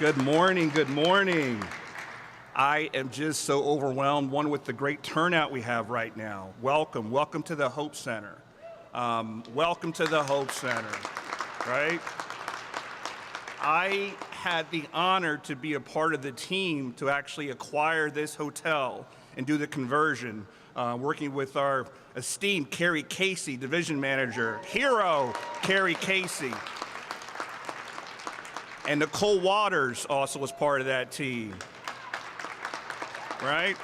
Good morning, good morning. I am just so overwhelmed, one, with the great turnout we have right now. Welcome to the Hope Center. Welcome to the Hope Center, right? I had the honor to be a part of the team to actually acquire this hotel and do the conversion, working with our esteemed Carrie Casey, division manager, hero Carrie Casey. And Nicole Waters also was part of that team, right?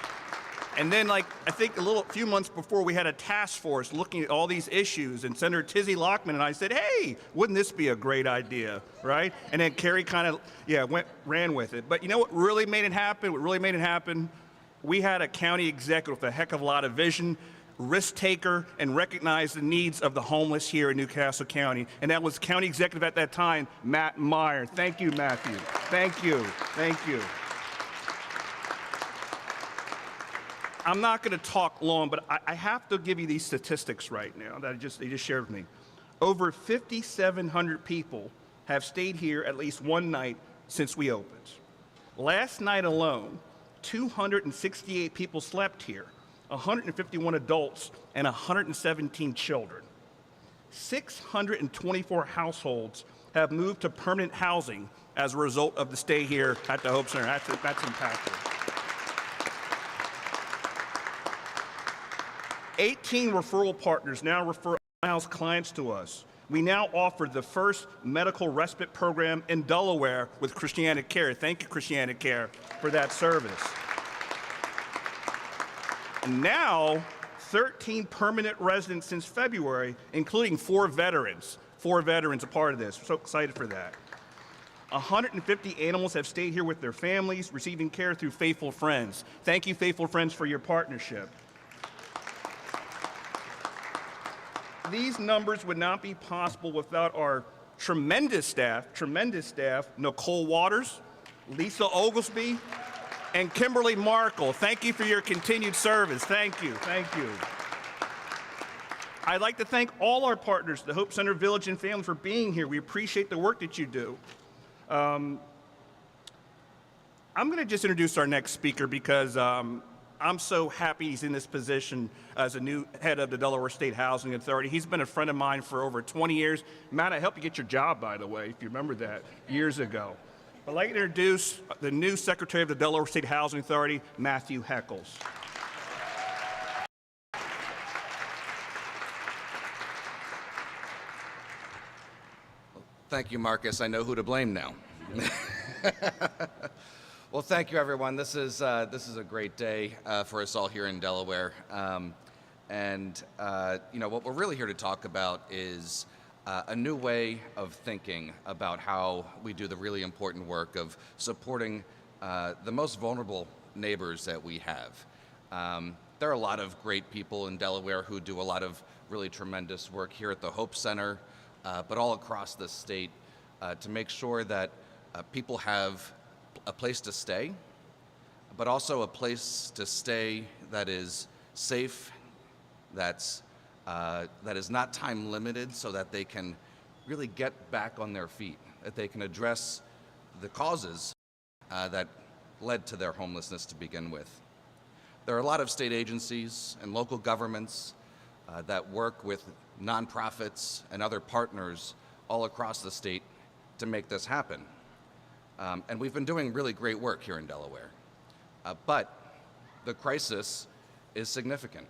And then, I think a few months before, we had a task force looking at all these issues, and Senator Tizzy Lockman and I said, hey, wouldn't this be a great idea, right? And then Carrie kind of, ran with it. But you know what really made it happen? We had a county executive with a heck of a lot of vision, risk taker, and recognized the needs of the homeless here in Newcastle County. And that was County Executive at that time, Matt Meyer. Thank you, Matthew. Thank you. I'm not going to talk long, but I have to give you these statistics right now that they just shared with me. Over 5,700 people have stayed here at least one night since we opened. Last night alone, 268 people slept here, 151 adults and 117 children. 624 households have moved to permanent housing as a result of the stay here at the Hope Center. That's impactful. 18 referral partners now refer house clients to us. We now offer the first medical respite program in Delaware with Christiana Care. Thank you, Christiana Care, for that service. And now, 13 permanent residents since February, including 4 veterans. 4 veterans a part of this. We're so excited for that. 150 animals have stayed here with their families, receiving care through Faithful Friends. Thank you, Faithful Friends, for your partnership. These numbers would not be possible without our tremendous staff, Nicole Waters, Lisa Oglesby, and Kimberly Markle. Thank you for your continued service. Thank you. I'd like to thank all our partners, the Hope Center Village and family, for being here. We appreciate the work that you do. I'm going to just introduce our next speaker because I'm so happy he's in this position as a new head of the Delaware State Housing Authority. He's been a friend of mine for over 20 years. Matt, I helped you get your job, by the way, if you remember that, years ago. I'd like to introduce the new Secretary of the Delaware State Housing Authority, Matthew Heckles. Thank you, Marcus. I know who to blame now. Well, thank you, everyone. This is a great day for us all here in Delaware. What we're really here to talk about is a new way of thinking about how we do the really important work of supporting the most vulnerable neighbors that we have. There are a lot of great people in Delaware who do a lot of really tremendous work here at the Hope Center, but all across the state to make sure that people have a place to stay, but also a place to stay that is safe, that is not time limited, so that they can really get back on their feet, that they can address the causes that led to their homelessness to begin with. There are a lot of state agencies and local governments that work with nonprofits and other partners all across the state to make this happen. And we've been doing really great work here in Delaware. But the crisis is significant.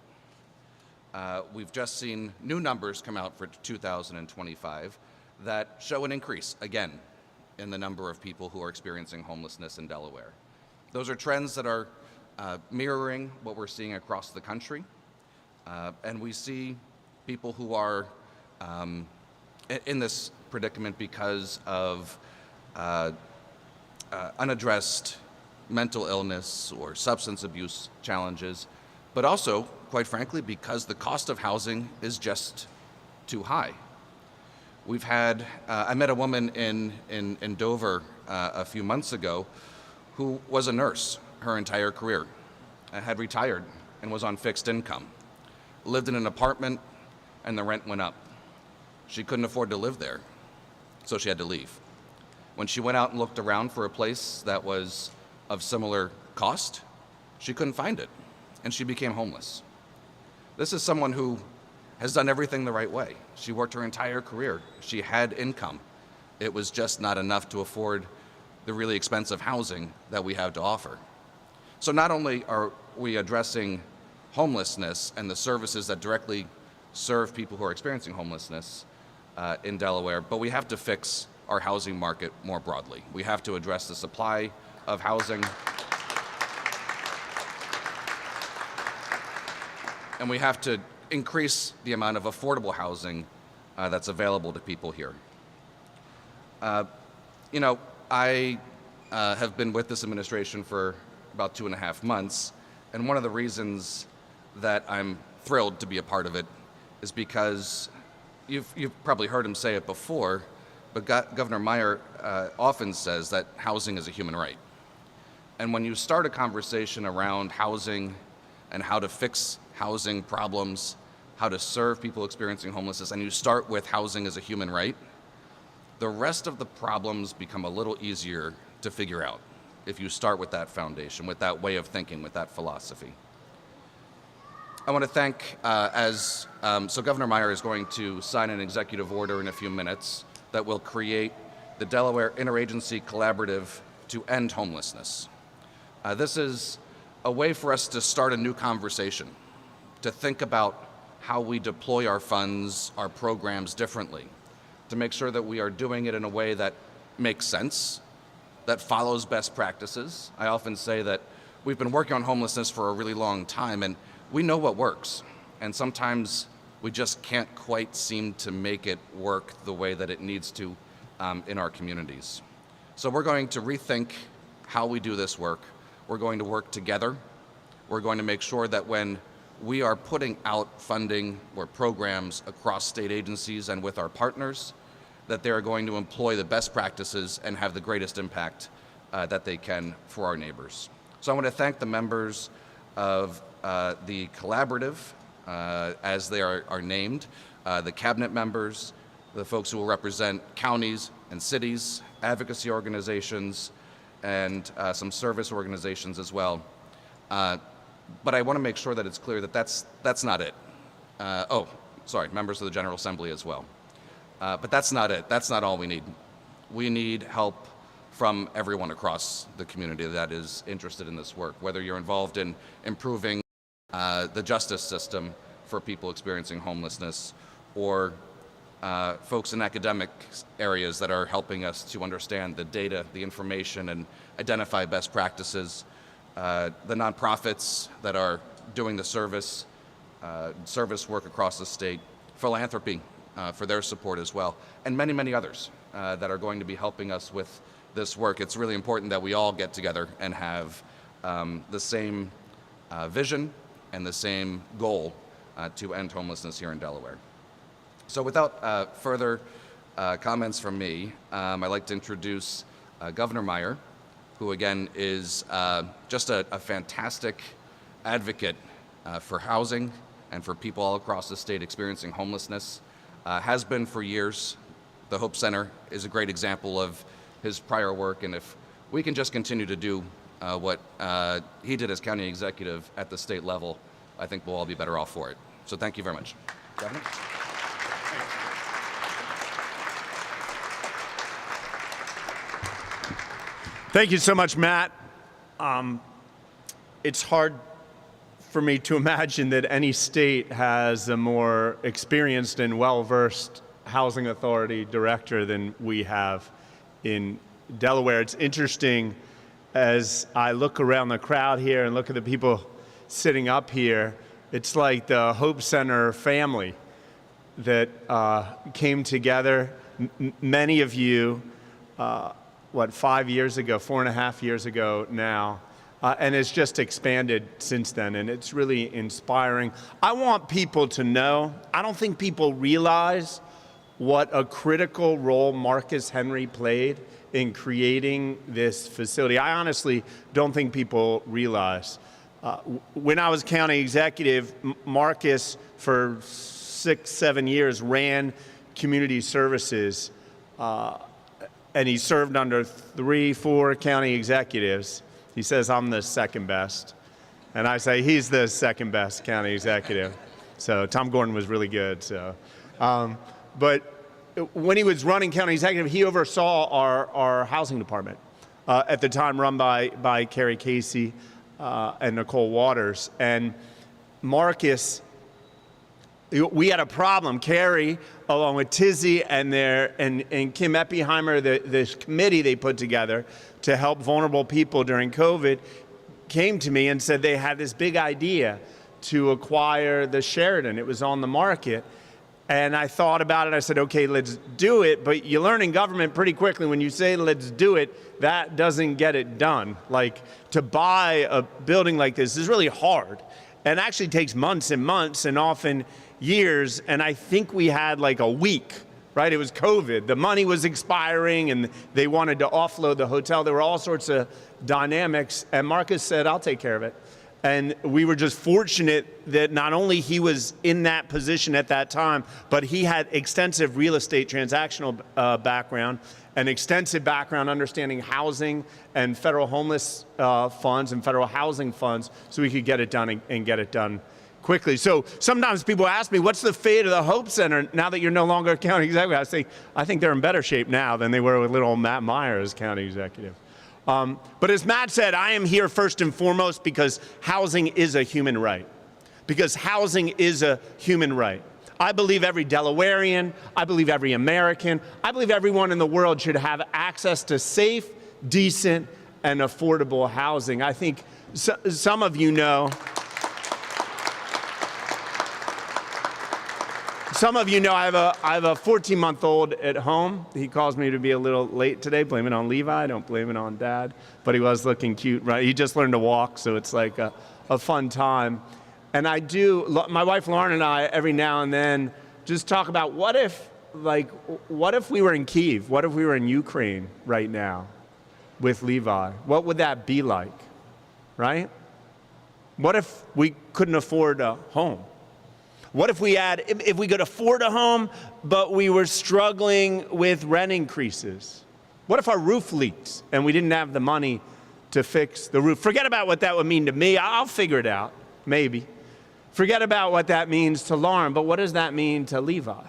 We've just seen new numbers come out for 2025 that show an increase, again, in the number of people who are experiencing homelessness in Delaware. Those are trends that are mirroring what we're seeing across the country. And we see people who are in this predicament because of unaddressed mental illness or substance abuse challenges, but also, quite frankly, because the cost of housing is just too high. We've had, I met a woman in Dover a few months ago who was a nurse her entire career, had retired and was on fixed income, lived in an apartment and the rent went up. She couldn't afford to live there, so she had to leave. When she went out and looked around for a place that was of similar cost, she couldn't find it, and she became homeless. This is someone who has done everything the right way. She worked her entire career. She had income. It was just not enough to afford the really expensive housing that we have to offer. So not only are we addressing homelessness and the services that directly serve people who are experiencing homelessness in Delaware, but we have to fix our housing market more broadly. We have to address the supply of housing, and we have to increase the amount of affordable housing that's available to people here. I have been with this administration for about 2.5 months, and one of the reasons that I'm thrilled to be a part of it is because you've probably heard him say it before, but Governor Meyer often says that housing is a human right. And when you start a conversation around housing and how to fix housing problems, how to serve people experiencing homelessness, and you start with housing as a human right, the rest of the problems become a little easier to figure out if you start with that foundation, with that way of thinking, with that philosophy. I want to thank, so Governor Meyer is going to sign an executive order in a few minutes that will create the Delaware Interagency Collaborative to End Homelessness. This is a way for us to start a new conversation, to think about how we deploy our funds, our programs differently, to make sure that we are doing it in a way that makes sense, that follows best practices. I often say that we've been working on homelessness for a really long time, and we know what works. And sometimes we just can't quite seem to make it work the way that it needs to in our communities. So we're going to rethink how we do this work. We're going to work together. We're going to make sure that when we are putting out funding or programs across state agencies and with our partners, that they are going to employ the best practices and have the greatest impact that they can for our neighbors. So I want to thank the members of the collaborative, as they are named, the cabinet members, the folks who will represent counties and cities, advocacy organizations, and some service organizations as well. But I want to make sure that it's clear that that's not it. Members of the General Assembly as well. But that's not it. That's not all we need. We need help from everyone across the community that is interested in this work, whether you're involved in improving the justice system for people experiencing homelessness, or folks in academic areas that are helping us to understand the data, the information, and identify best practices, the nonprofits that are doing the service work across the state, philanthropy for their support as well, and many, many others that are going to be helping us with this work. It's really important that we all get together and have the same vision and the same goal to end homelessness here in Delaware. So without further comments from me, I'd like to introduce Governor Meyer, who again is just a fantastic advocate for housing and for people all across the state experiencing homelessness, has been for years. The Hope Center is a great example of his prior work, and if we can just continue to do what he did as county executive at the state level, I think we'll all be better off for it. So thank you very much. Governor? Thank you so much, Matt. It's hard for me to imagine that any state has a more experienced and well-versed housing authority director than we have in Delaware. It's interesting as I look around the crowd here and look at the people sitting up here, it's like the Hope Center family that came together. Many of you, 5 years ago, 4.5 years ago now, and it's just expanded since then, and it's really inspiring. I want people to know, I don't think people realize what a critical role Marcus Henry played in creating this facility. I honestly don't think people realize. When I was county executive, Marcus, for 6-7 years, ran community services. and he served under 3-4 county executives. He says, I'm the second best. And I say, he's the second best county executive. So Tom Gordon was really good. So, but when he was running county executive, he oversaw our housing department, at the time run by Carrie Casey and Nicole Waters. And Marcus, we had a problem. Carrie, along with Tizzy and Kim Eppiheimer, this committee they put together to help vulnerable people during COVID, came to me and said they had this big idea to acquire the Sheridan. It was on the market. And I thought about it. I said, okay, let's do it. But you learn in government pretty quickly when you say let's do it, that doesn't get it done. Like, to buy a building like this is really hard, and actually takes months and months and often years. And I think we had like a week, right? It was COVID. The money was expiring and they wanted to offload the hotel. There were all sorts of dynamics. And Marcus said, I'll take care of it. And we were just fortunate that not only he was in that position at that time, but he had extensive real estate transactional background, an extensive background understanding housing and federal homeless funds and federal housing funds, so we could get it done and get it done quickly. So sometimes people ask me, what's the fate of the Hope Center now that you're no longer a county executive? I say, I think they're in better shape now than they were with little Matt Meyer as county executive. But as Matt said, I am here first and foremost because housing is a human right. Because housing is a human right. I believe every Delawarean, I believe every American, I believe everyone in the world should have access to safe, decent, and affordable housing. I think some of you know, I have a 14-month-old at home. He calls me to be a little late today. Blame it on Levi. Don't blame it on Dad. But he was looking cute, right? He just learned to walk, so it's like a fun time. And my wife Lauren and I, every now and then, just talk about what if we were in Kyiv? What if we were in Ukraine right now with Levi? What would that be like, right? What if we couldn't afford a home? What if if we could afford a home, but we were struggling with rent increases? What if our roof leaks and we didn't have the money to fix the roof? Forget about what that would mean to me. I'll figure it out, maybe. Forget about what that means to Lauren, but what does that mean to Levi?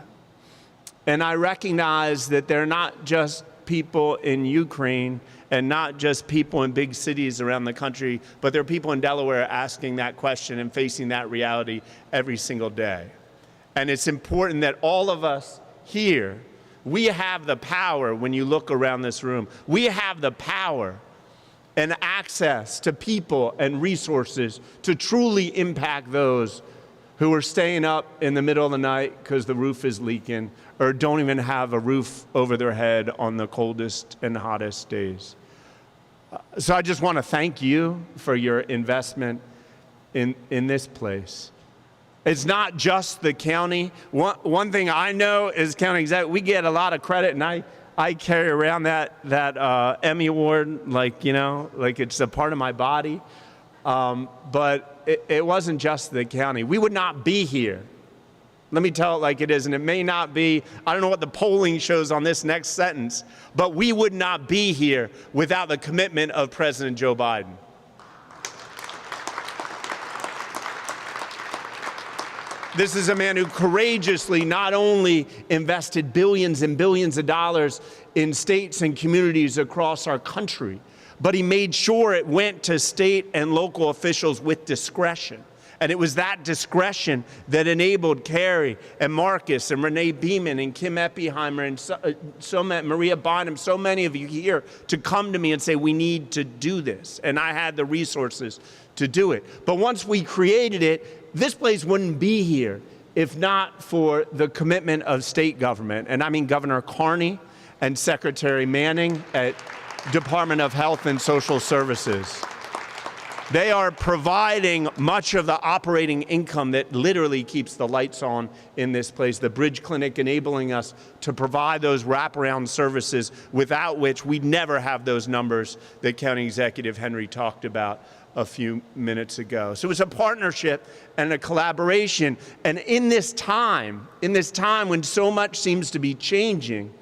And I recognize that they're not just people in Ukraine and not just people in big cities around the country, but there are people in Delaware asking that question and facing that reality every single day. And it's important that all of us here, we have the power. When you look around this room, we have the power and access to people and resources to truly impact those who are staying up in the middle of the night because the roof is leaking, or don't even have a roof over their head on the coldest and hottest days. So I just want to thank you for your investment in this place. It's not just the county. One thing I know is county executive, we get a lot of credit, and I carry around that Emmy Award like it's a part of my body. But it wasn't just the county. We would not be here. Let me tell it like it is, and it may not be, I don't know what the polling shows on this next sentence, but we would not be here without the commitment of President Joe Biden. This is a man who courageously not only invested billions and billions of dollars in states and communities across our country, but he made sure it went to state and local officials with discretion. And it was that discretion that enabled Carrie and Marcus and Renee Beeman and Kim Eppiheimer and Maria Bynum, so many of you here, to come to me and say, we need to do this. And I had the resources to do it. But once we created it, this place wouldn't be here if not for the commitment of state government. And I mean Governor Carney and Secretary Manning at Department of Health and Social Services. They are providing much of the operating income that literally keeps the lights on in this place. The Bridge Clinic enabling us to provide those wraparound services without which we'd never have those numbers that County Executive Henry talked about a few minutes ago. So it's a partnership and a collaboration. And in this time when so much seems to be changing,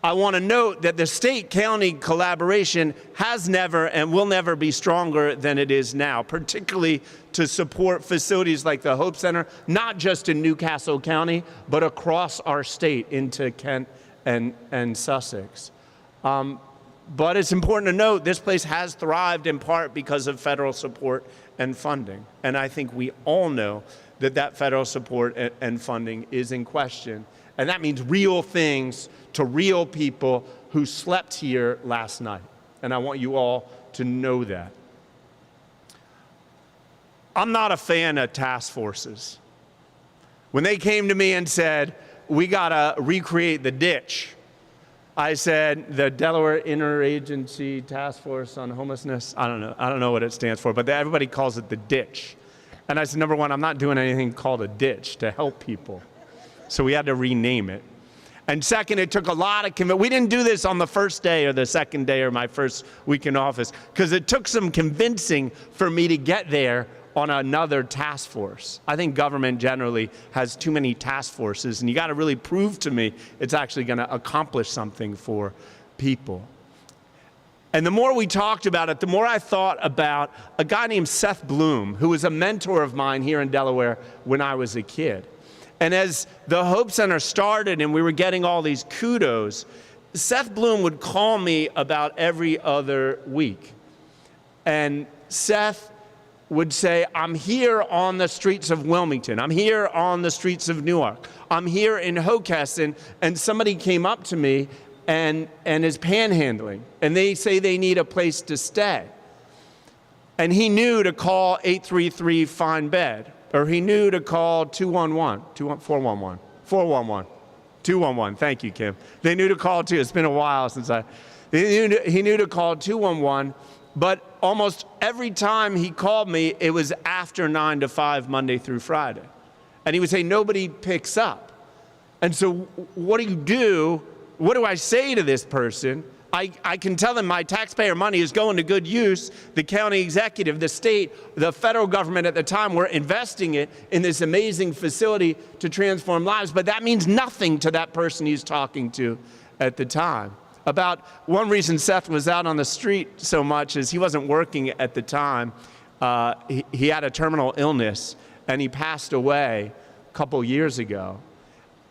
I want to note that the state-county collaboration has never and will never be stronger than it is now, particularly to support facilities like the Hope Center, not just in Newcastle County, but across our state into Kent and Sussex. But it's important to note this place has thrived in part because of federal support and funding. And I think we all know that that federal support and funding is in question. And that means real things to real people who slept here last night. And I want you all to know that. I'm not a fan of task forces. When they came to me and said, we gotta recreate the ditch, I said, the Delaware Interagency Task Force on Homelessness, I don't know what it stands for, but everybody calls it the ditch. And I said, number one, I'm not doing anything called a ditch to help people. So we had to rename it. And second, it took a lot of convincing. We didn't do this on the first day or the second day or my first week in office, because it took some convincing for me to get there on another task force. I think government generally has too many task forces, and you got to really prove to me it's actually going to accomplish something for people. And the more we talked about it, the more I thought about a guy named Seth Bloom, who was a mentor of mine here in Delaware when I was a kid. And as the Hope Center started and we were getting all these kudos, Seth Bloom would call me about every other week. And Seth would say, I'm here on the streets of Wilmington. I'm here on the streets of Newark. I'm here in Hocassin. And somebody came up to me and is panhandling. And they say they need a place to stay. And he knew to call 833 Find Bed. Or he knew to call 411. 211. Thank you, Kim. They knew to call too. It's been a while since he knew to call 211, but almost every time he called me, it was after 9 to 5, Monday through Friday. And he would say, nobody picks up. And so what do? What do I say to this person? I can tell them my taxpayer money is going to good use. The county executive, the state, the federal government at the time were investing it in this amazing facility to transform lives, but that means nothing to that person he's talking to at the time. About one reason Seth was out on the street so much is he wasn't working at the time. He had a terminal illness and he passed away a couple years ago.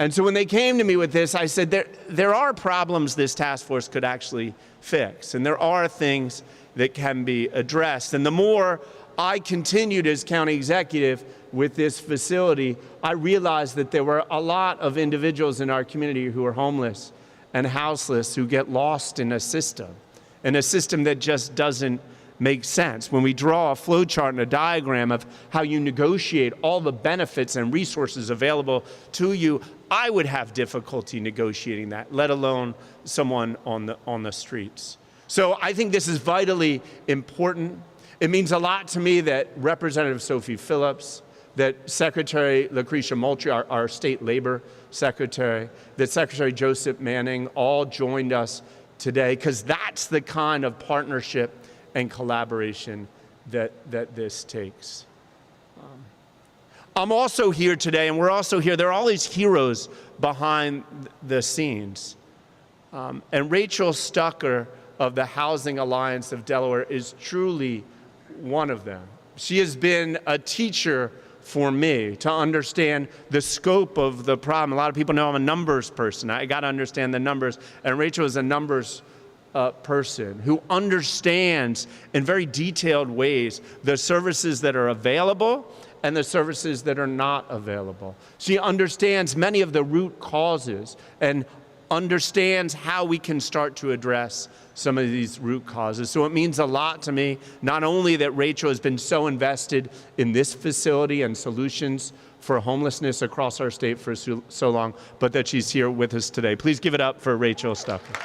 And so when they came to me with this, I said, there are problems this task force could actually fix, and there are things that can be addressed. And the more I continued as county executive with this facility, I realized that there were a lot of individuals in our community who are homeless and houseless who get lost in a system that just doesn't make sense. When we draw a flow chart and a diagram of how you negotiate all the benefits and resources available to you, I would have difficulty negotiating that, let alone someone on the streets. So I think this is vitally important. It means a lot to me that Representative Sophie Phillips, that Secretary Lucretia Moultrie, our state labor secretary, that Secretary Joseph Manning all joined us today, because that's the kind of partnership and collaboration that this takes. I'm also here today, and we're also here. There are all these heroes behind the scenes. And Rachel Stucker of the Housing Alliance of Delaware is truly one of them. She has been a teacher for me to understand the scope of the problem. A lot of people know I'm a numbers person. I got to understand the numbers. And Rachel is a numbers person who understands in very detailed ways the services that are available and the services that are not available. She understands many of the root causes and understands how we can start to address some of these root causes. So it means a lot to me, not only that Rachel has been so invested in this facility and solutions for homelessness across our state for so long, but that she's here with us today. Please give it up for Rachel Stucker.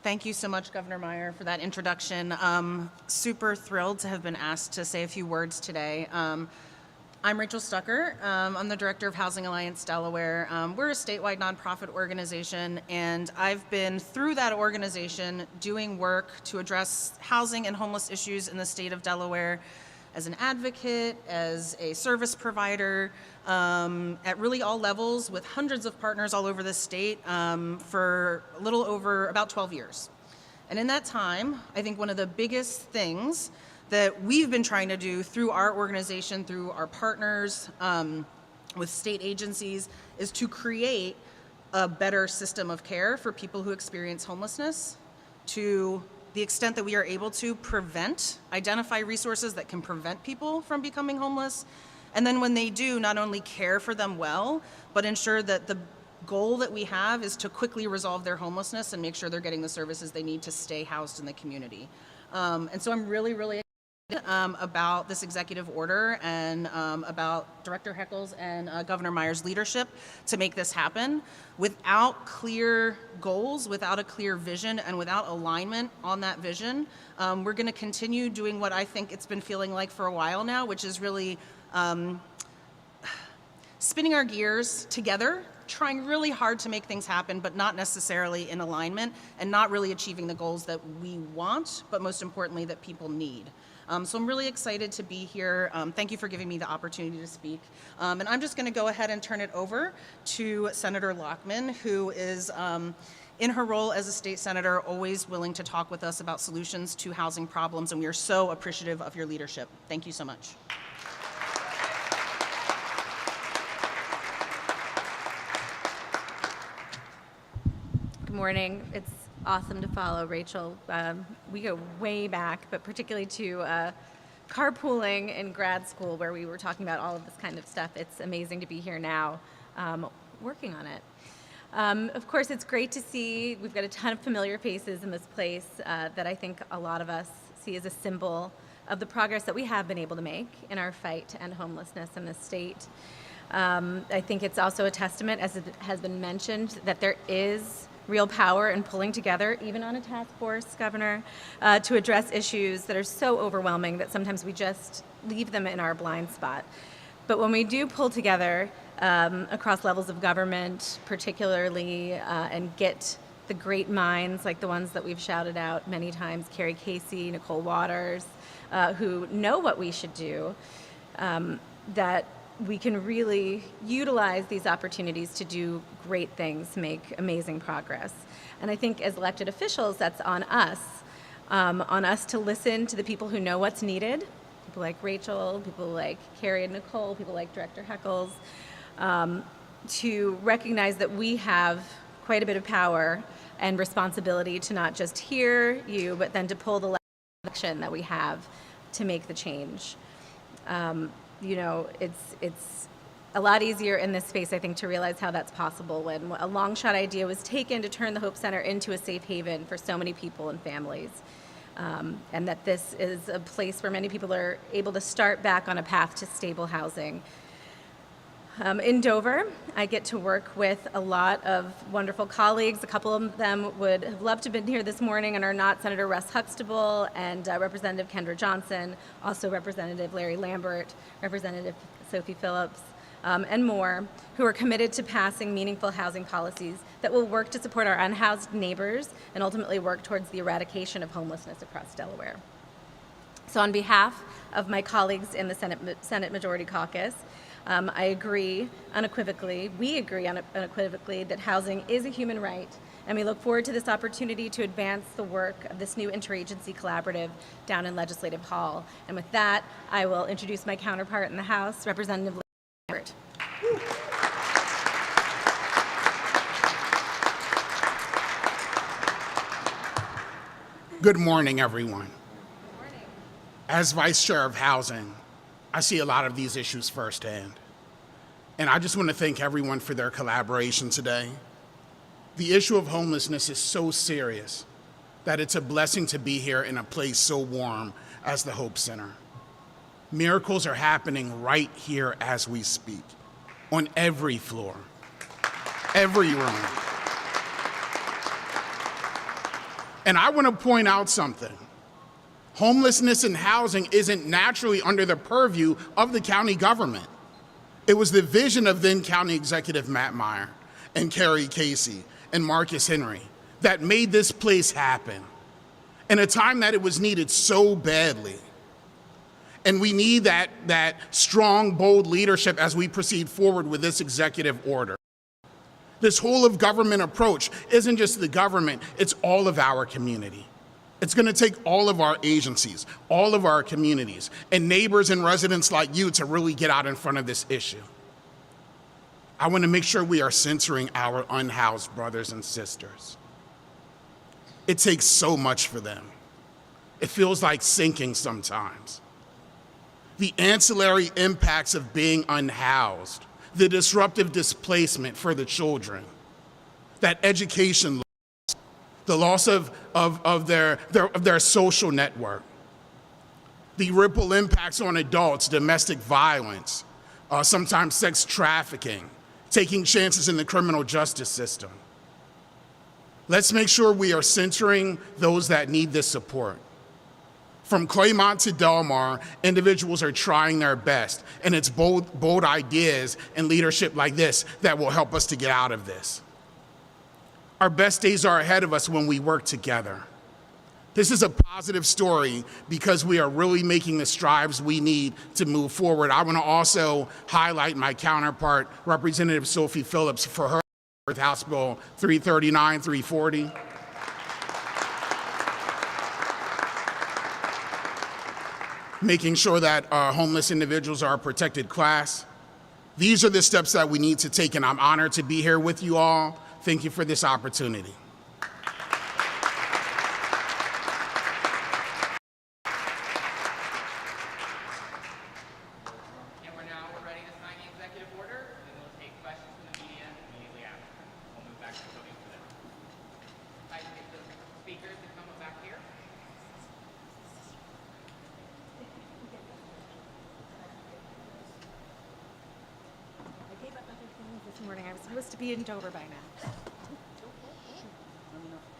Thank you so much, Governor Meyer, for that introduction. Super thrilled to have been asked to say a few words today. I'm Rachel Stucker. I'm the Director of Housing Alliance Delaware. We're a statewide nonprofit organization, and I've been through that organization doing work to address housing and homeless issues in the state of Delaware as an advocate, as a service provider, at really all levels with hundreds of partners all over the state for a little over about 12 years. And in that time, I think one of the biggest things that we've been trying to do through our organization, through our partners, with state agencies, is to create a better system of care for people who experience homelessness, to the extent that we are able to identify resources that can prevent people from becoming homeless, and then when they do, not only care for them well, but ensure that the goal that we have is to quickly resolve their homelessness and make sure they're getting the services they need to stay housed in the community. And so I'm really, really excited about this executive order and about Director Heckles and Governor Meyer's leadership to make this happen. Without clear goals, without a clear vision, and without alignment on that vision, we're going to continue doing what I think it's been feeling like for a while now, which is really spinning our gears together, trying really hard to make things happen, but not necessarily in alignment, and not really achieving the goals that we want, but most importantly, that people need. So I'm really excited to be here. Thank you for giving me the opportunity to speak. And I'm just going to go ahead and turn it over to Senator Lockman, who is, in her role as a state senator, always willing to talk with us about solutions to housing problems, and we are so appreciative of your leadership. Thank you so much. Good morning. It's awesome to follow Rachel. We go way back, but particularly to carpooling in grad school where we were talking about all of this kind of stuff. It's amazing to be here now working on it. Of course, it's great to see we've got a ton of familiar faces in this place that I think a lot of us see as a symbol of the progress that we have been able to make in our fight to end homelessness in this state. I think it's also a testament, as it has been mentioned, that there is real power in pulling together, even on a task force, Governor, to address issues that are so overwhelming that sometimes we just leave them in our blind spot. But when we do pull together across levels of government, particularly, and get the great minds like the ones that we've shouted out many times, Carrie Casey, Nicole Waters, who know what we should do, that we can really utilize these opportunities to do great things, make amazing progress. And I think as elected officials, that's on us to listen to the people who know what's needed, people like Rachel, people like Carrie and Nicole, people like Director Heckles, to recognize that we have quite a bit of power and responsibility to not just hear you, but then to pull the action that we have to make the change. You know, it's a lot easier in this space, I think, to realize how that's possible when a long shot idea was taken to turn the Hope Center into a safe haven for so many people and families. And that this is a place where many people are able to start back on a path to stable housing. In Dover, I get to work with a lot of wonderful colleagues. A couple of them would have loved to have been here this morning and are not: Senator Russ Huxtable and Representative Kendra Johnson, also Representative Larry Lambert, Representative Sophie Phillips, and more, who are committed to passing meaningful housing policies that will work to support our unhoused neighbors and ultimately work towards the eradication of homelessness across Delaware. So on behalf of my colleagues in the Senate Majority Caucus, I agree unequivocally, we agree unequivocally that housing is a human right, and we look forward to this opportunity to advance the work of this new interagency collaborative down in Legislative Hall. And with that, I will introduce my counterpart in the House, Representative Lambert. Good morning, everyone. Good morning. As Vice Chair of Housing, I see a lot of these issues firsthand. And I just want to thank everyone for their collaboration today. The issue of homelessness is so serious that it's a blessing to be here in a place so warm as the Hope Center. Miracles are happening right here as we speak, on every floor, every room. And I want to point out something. Homelessness and housing isn't naturally under the purview of the county government. It was the vision of then County Executive Matt Meyer and Carrie Casey and Marcus Henry that made this place happen in a time that it was needed so badly. And we need that strong, bold leadership as we proceed forward with this executive order. This whole of government approach isn't just the government, it's all of our community. It's going to take all of our agencies, all of our communities, and neighbors and residents like you to really get out in front of this issue. I want to make sure we are centering our unhoused brothers and sisters. It takes so much for them. It feels like sinking sometimes. The ancillary impacts of being unhoused, the disruptive displacement for the children, that education loss, the loss of their social network, the ripple impacts on adults, domestic violence, sometimes sex trafficking, taking chances in the criminal justice system. Let's make sure we are centering those that need this support. From Claymont to Delmar, individuals are trying their best, and it's bold ideas and leadership like this that will help us to get out of this. Our best days are ahead of us when we work together. This is a positive story because we are really making the strides we need to move forward. I want to also highlight my counterpart, Representative Sophie Phillips, for her with House Bill 339, 340. Making sure that homeless individuals are a protected class. These are the steps that we need to take, and I'm honored to be here with you all. Thank you for this opportunity. And we're ready to sign the executive order, and we'll take questions from the media immediately after. We'll move back to the podium for that. I can get the speakers to come back here. I gave up other things this morning. I was supposed to be in Dover by now.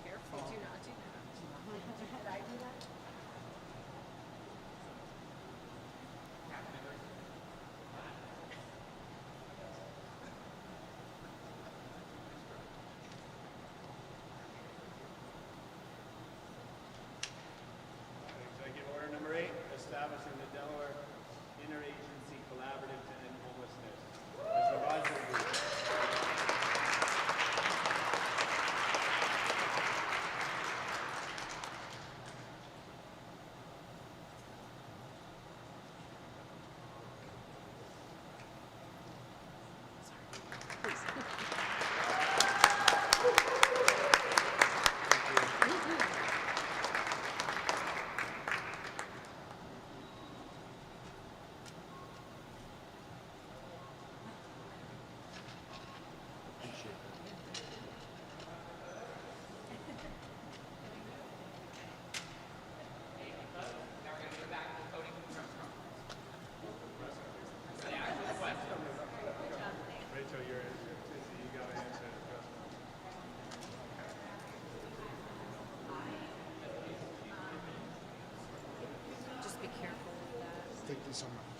Careful. Do not do that. Did I do that? Executive order number 8, establishing the Delaware Interagency Collaborative to End Homelessness. As revised by the Just be careful with that. Thank you so much.